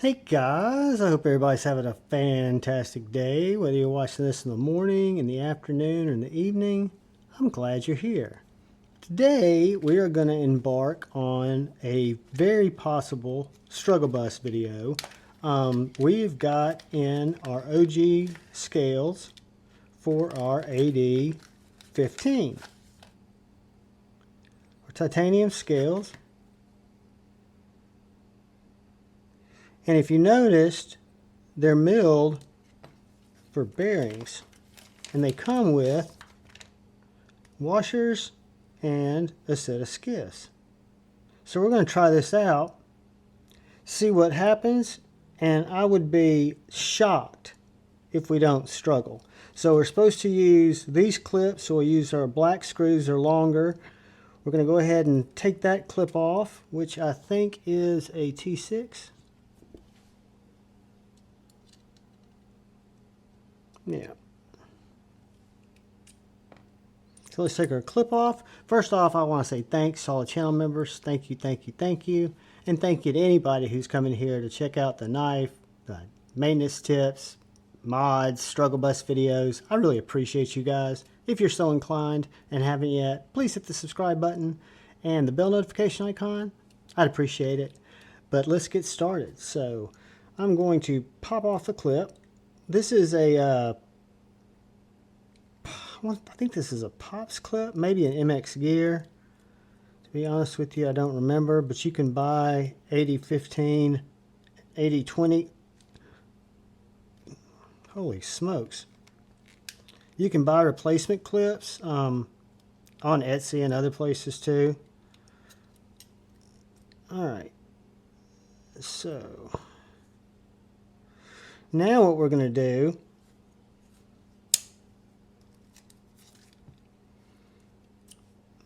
Hey guys, I hope everybody's having a fantastic day, whether you're watching this in the morning, in the afternoon, or in the evening. I'm glad you're here. Today we are going to embark on a very possible struggle bus video. We've got in our OG scales for our AD-15. Our titanium scales. And if you noticed, they're milled for bearings. And they come with washers and a set of skiffs. So we're going to try this out, see what happens, and I would be shocked if we don't struggle. So we're supposed to use these clips, so we'll use our black screws, they're longer. We're going to go ahead and take that clip off, which I think is a T6. Yeah. So let's take our clip off. First off, I want to say thanks to all the channel members. Thank you, thank you, thank you. And thank you to anybody who's coming here to check out the knife, the maintenance tips, mods, struggle bus videos. I really appreciate you guys. If you're so inclined and haven't yet, please hit the subscribe button and the bell notification icon. I'd appreciate it. But let's get started. So I'm going to pop off the clip. This is a I think this is a Pops clip, maybe an MX Gear. To be honest with you, I don't remember, but you can buy AD-15, AD-20. Holy smokes. You can buy replacement clips on Etsy and other places too. Alright, so now what we're going to do,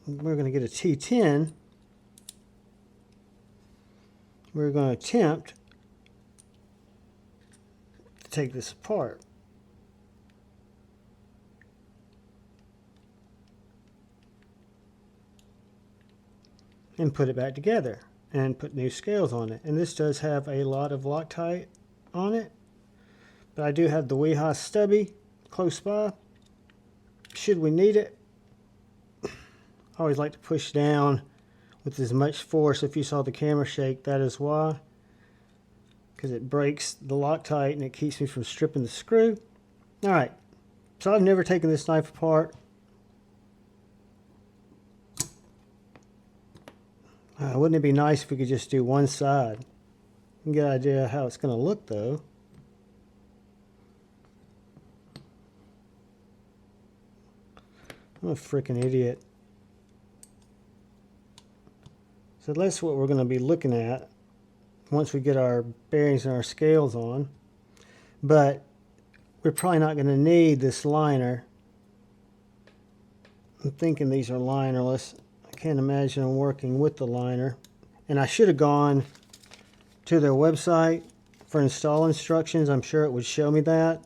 we're going to get a T10. We're going to attempt to take this apart. And put it back together and put new scales on it. And this does have a lot of Loctite on it. But I do have the Weehaw stubby close by. Should we need it? I always like to push down with as much force. If you saw the camera shake, that is why. Because it breaks the Loctite and it keeps me from stripping the screw. Alright, so I've never taken this knife apart. Wouldn't it be nice if we could just do one side? You can get an idea how it's going to look though. I'm a freaking idiot. So that's what we're going to be looking at once we get our bearings and our scales on. But we're probably not going to need this liner. I'm thinking these are linerless. I can't imagine them working with the liner. And I should have gone to their website for install instructions. I'm sure it would show me that.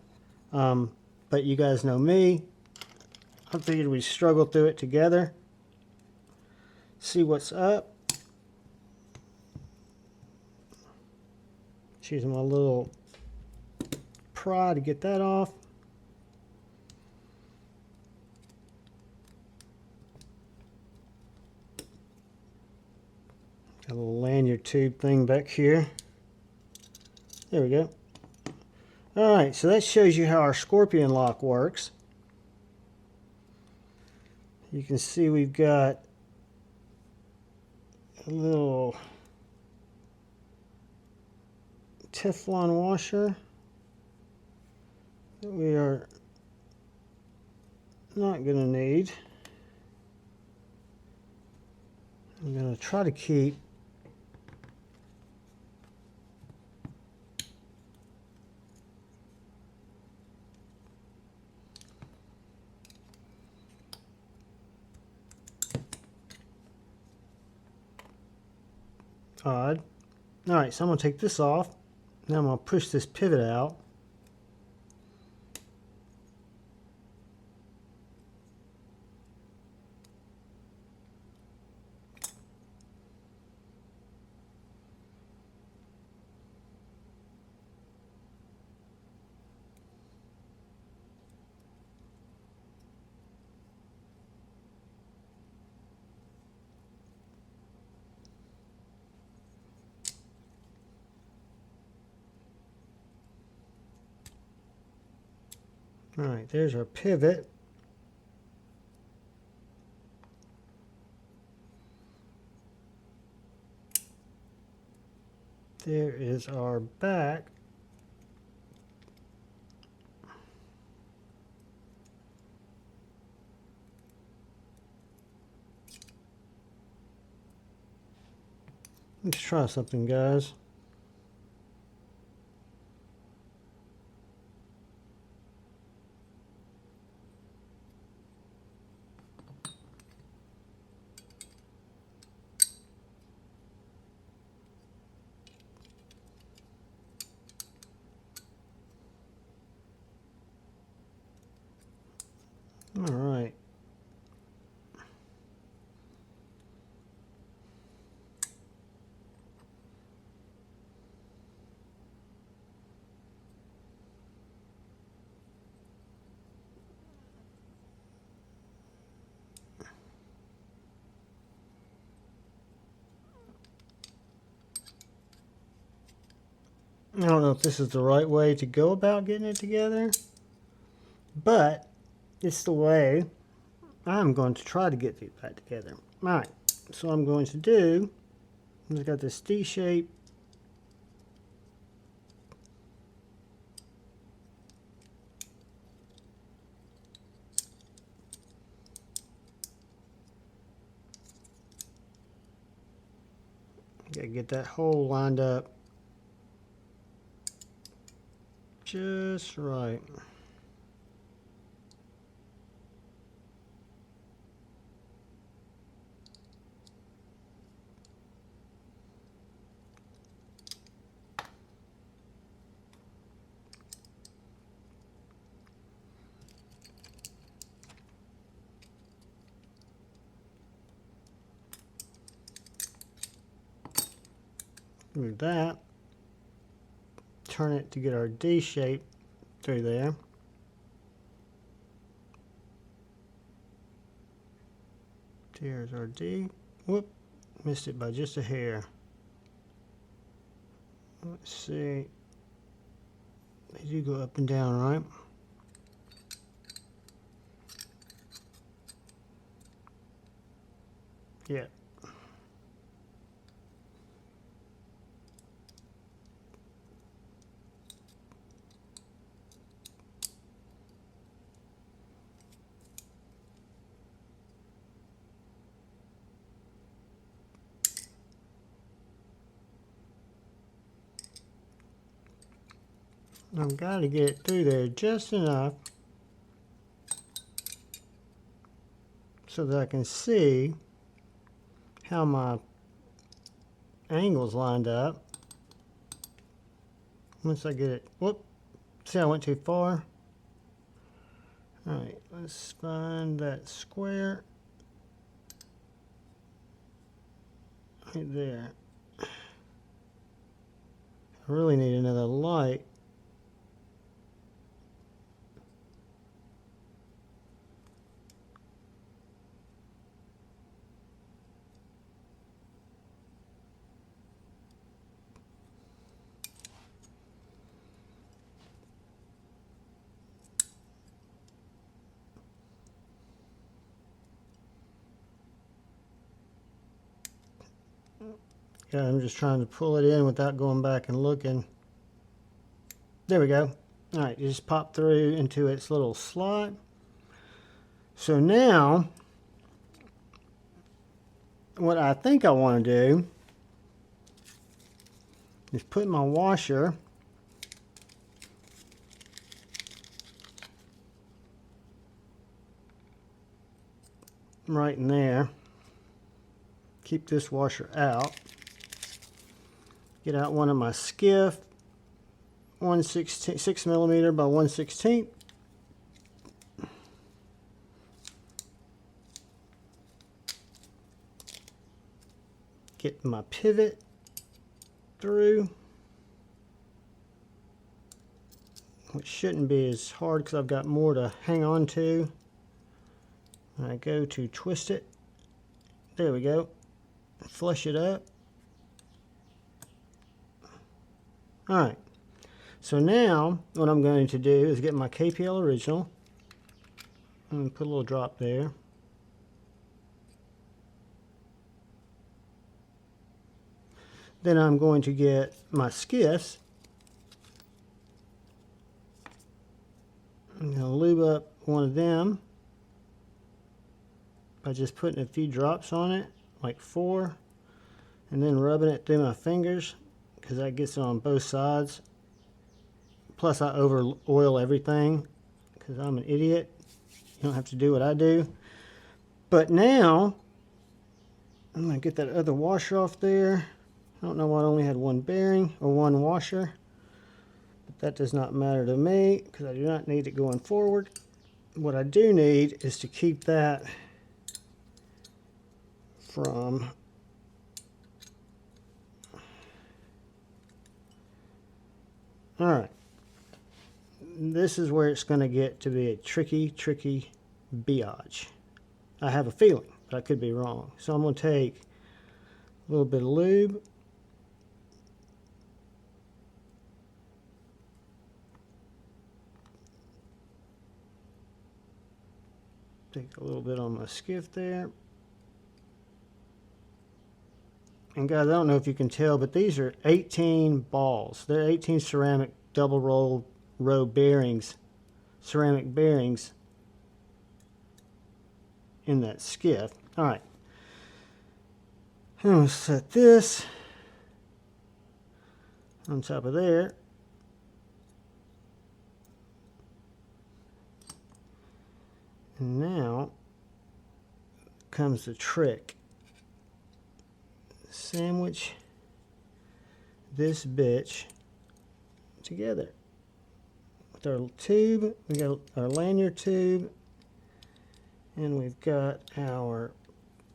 But you guys know me. I figured we'd struggle through it together. See what's up. Just using my little pry to get that off. Got a little lanyard tube thing back here. There we go. Alright, so that shows you how our scorpion lock works. You can see we've got a little Teflon washer that we are not going to need. I'm going to try to keep odd. Alright, so I'm going to take this off. Now I'm going to push this pivot out. All right, there's our pivot. There is our back. Let's try something, guys. All right. I don't know if this is the right way to go about getting it together, but it's the way I'm going to try to get it back together. All right, so I'm going to do, I've got this D shape. Gotta get that hole lined up just right. Do that. Turn it to get our D shape through there. There's our D. Whoop, missed it by just a hair. Let's see. They do go up and down, right? Yeah. I've got to get it through there just enough so that I can see how my angle's lined up. Once I get it, whoop, see I went too far. All right, let's find that square right there. I really need another light. Yeah, I'm just trying to pull it in without going back and looking. There we go. All right, you just pop through into its little slot. So now, what I think I want to do is put my washer right in there. Keep this washer out. Get out one of my Skiff 6mm by 1/16. Get my pivot through, which shouldn't be as hard because I've got more to hang on to. And I go to twist it. There we go. Flush it up. All right. So now what I'm going to do is get my KPL original and put a little drop there. Then I'm going to get my skiffs. I'm going to lube up one of them by just putting a few drops on it, like 4, and then rubbing it through my fingers because that gets it on both sides. Plus I over oil everything because I'm an idiot. You don't have to do what I do. But now I'm going to get that other washer off there. I don't know why I only had one bearing or one washer, but that does not matter to me because I do not need it going forward. What I do need is to keep that from alright. This is where it's going to get to be a tricky biatch. I have a feeling, but I could be wrong. So I'm going to take a little bit of lube. Take a little bit on my skiff there. And guys, I don't know if you can tell, but these are 18 balls. They're 18 ceramic double row bearings, ceramic bearings in that skiff. All right. I'm going to set this on top of there. And now comes the trick. Sandwich this bitch together with our tube. We got our lanyard tube, and we've got our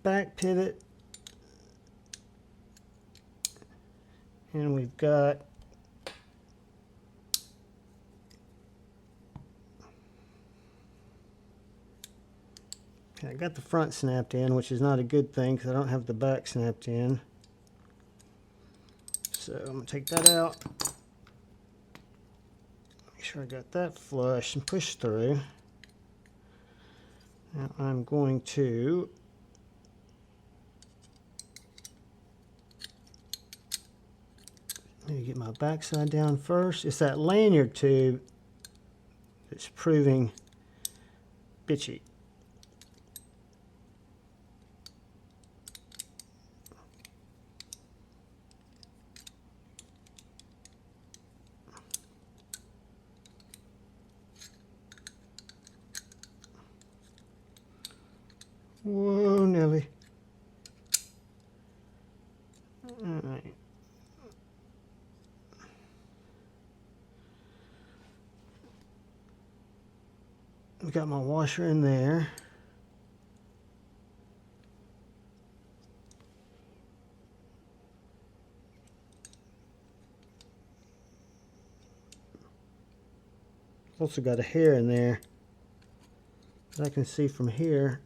back pivot, and we've got I got the front snapped in, which is not a good thing because I don't have the back snapped in. So I'm going to take that out. Make sure I got that flush and push through. Now I'm going to maybe get my backside down first. It's that lanyard tube that's proving bitchy. Whoa, Nelly. All right. We got my washer in there. Also got a hair in there that I can see from here.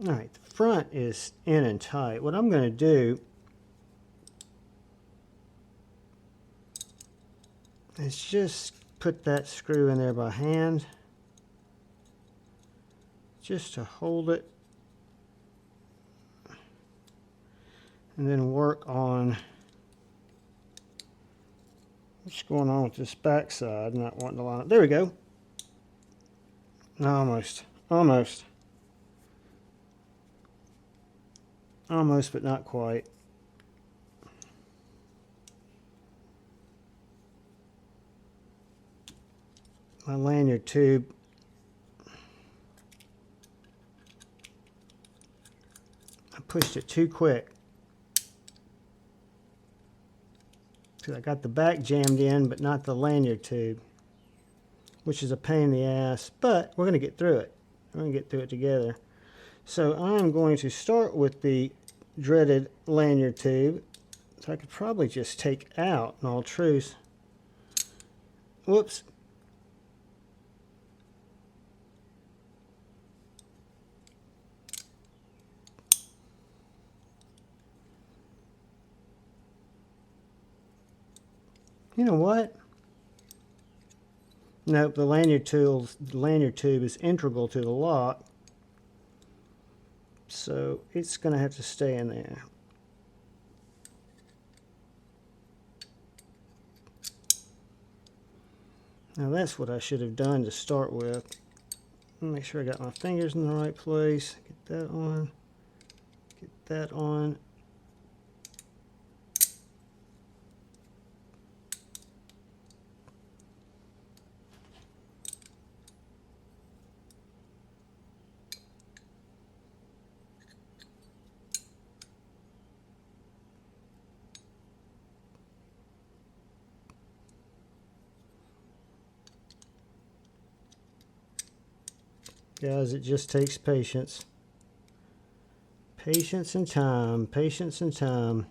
All right, the front is in and tight. What I'm going to do is just put that screw in there by hand, just to hold it, and then work on what's going on with this back side, not wanting to line up. There we go. Almost, but not quite. My lanyard tube, I pushed it too quick. So I got the back jammed in, but not the lanyard tube, which is a pain in the ass, but we're going to get through it. We're going to get through it together. So I'm going to start with the dreaded lanyard tube. So I could probably just take out, in all truth, Whoops. You know what? Nope, the lanyard tube is integral to the lock, so it's going to have to stay in there. Now that's what I should have done to start with. Make sure I got my fingers in the right place. Get that on. Get that on. Guys, it just takes patience. Patience and time. Patience and time.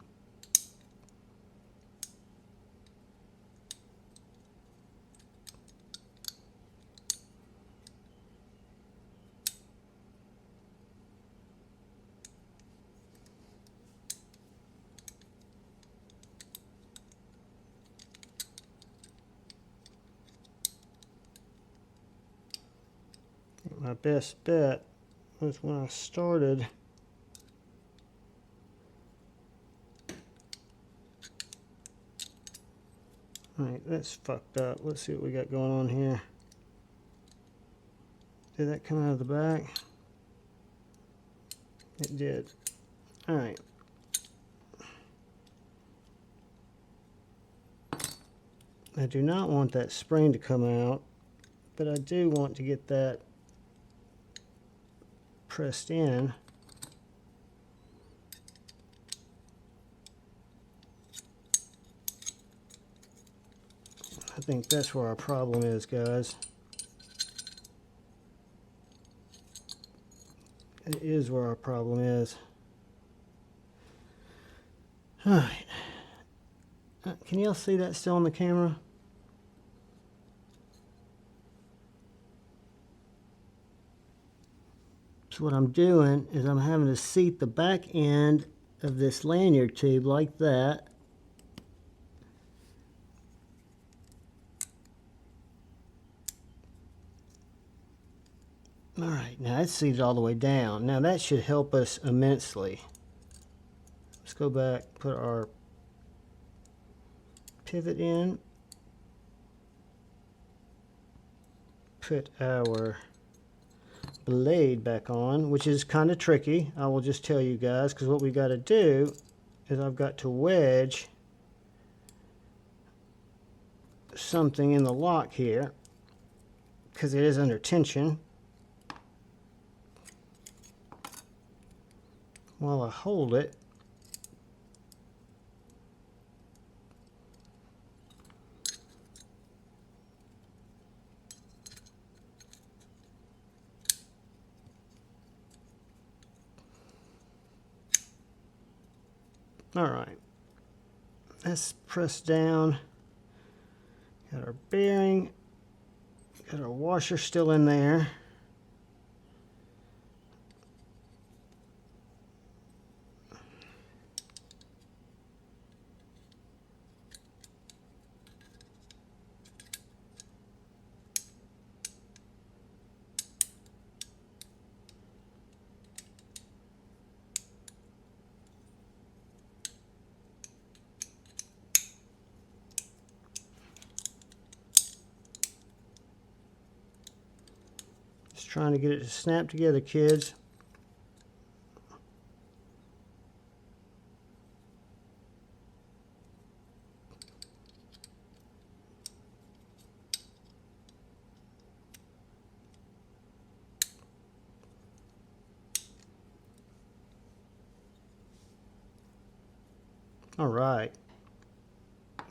My best bet was when I started. Alright, that's fucked up. Let's see what we got going on here. Did that come out of the back? It did. Alright. I do not want that spring to come out, but I do want to get that pressed in. I think that's where our problem is, guys. It is where our problem is. Alright. Can y'all see that still on the camera? So what I'm doing is I'm having to seat the back end of this lanyard tube like that. Alright, now it's seated all the way down. Now that should help us immensely. Let's go back, put our pivot in. Put our blade back on, which is kind of tricky. I will just tell you guys, because what we got to do is I've got to wedge something in the lock here because it is under tension while I hold it. Alright, that's pressed down. Got our bearing, got our washer still in there. Just trying to get it to snap together, kids. All right,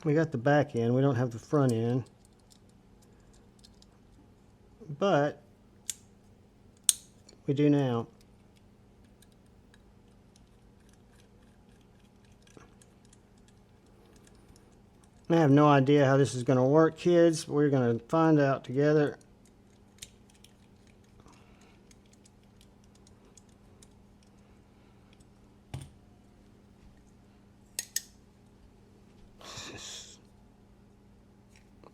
we got the back end, we don't have the front end, but we do now. I have no idea how this is going to work, kids. We're going to find out together.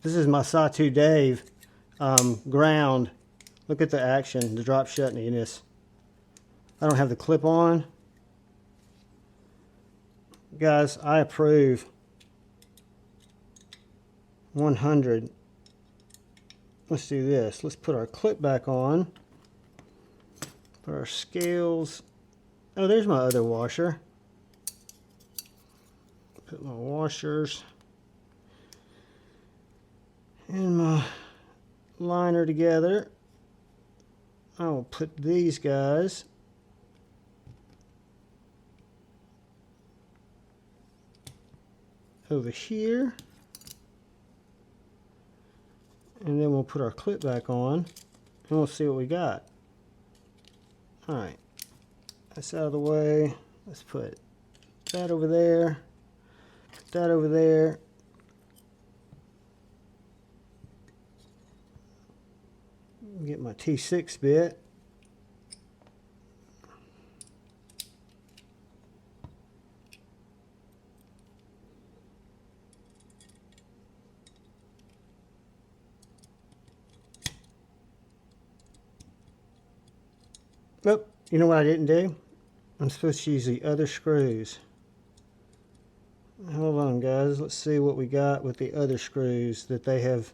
This is my Sawtooth Dave ground. Look at the action, the drop shuttiness. I don't have the clip on. Guys, I approve. 100. Let's do this. Let's put our clip back on. Put our scales. Oh, there's my other washer. Put my washers and my liner together. I will put these guys over here, and then we'll put our clip back on and we'll see what we got. Alright, that's out of the way. Let's put that over there, put that over there. Get my T6 bit. Oh, you know what I didn't do? I'm supposed to use the other screws. Hold on, guys. Let's see what we got with the other screws that they have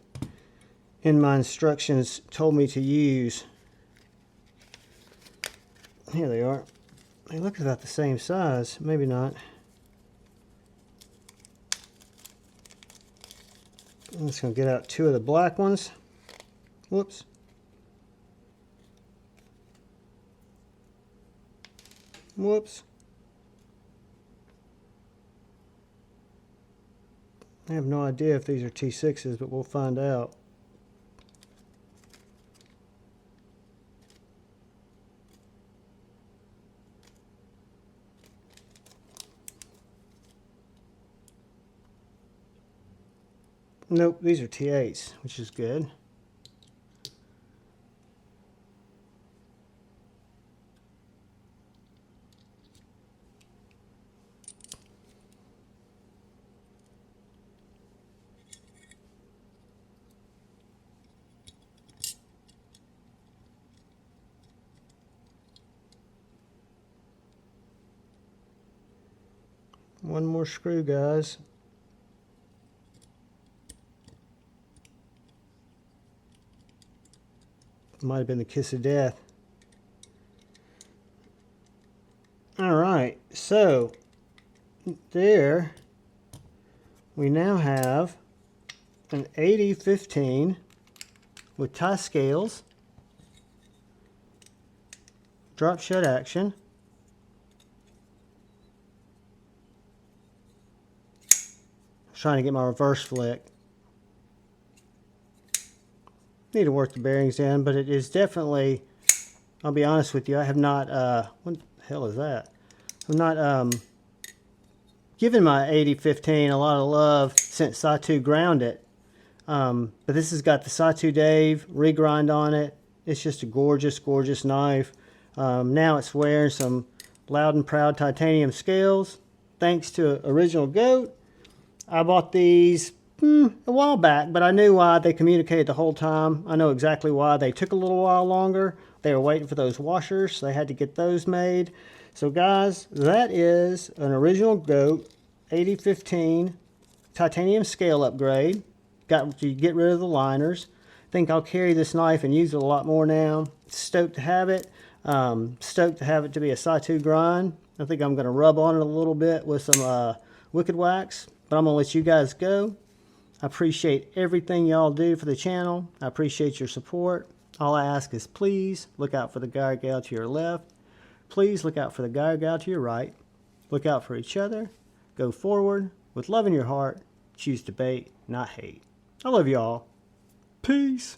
in my instructions told me to use. Here they are. They look about the same size. Maybe not. I'm just going to get out two of the black ones. Whoops. Whoops. I have no idea if these are T6s, but we'll find out. Nope, these are T8s, which is good. One more screw, guys. Might have been the kiss of death. Alright, so there we now have an AD-15 with tie scales, drop shut action, trying to get my reverse flick. Need to work the bearings in, but it is definitely, I'll be honest with you, I have not, what the hell is that? I'm not given my AD-15 a lot of love since Sawtooth ground it. But this has got the Sawtooth Dave regrind on it. It's just a gorgeous, gorgeous knife. Now it's wearing some Loud and Proud titanium scales. Thanks to Original Goat. I bought these a while back, but I knew why. They communicated the whole time. I know exactly why. They took a little while longer. They were waiting for those washers, so they had to get those made. So guys, that is an Original Goat AD-15 titanium scale upgrade. Got to get rid of the liners. I think I'll carry this knife and use it a lot more now. Stoked to have it. Stoked to have it to be a Sawtooth grind. I think I'm going to rub on it a little bit with some Wicked Wax. But I'm going to let you guys go. I appreciate everything y'all do for the channel. I appreciate your support. All I ask is please look out for the guy or gal to your left. Please look out for the guy or gal to your right. Look out for each other. Go forward with love in your heart. Choose debate, not hate. I love y'all. Peace.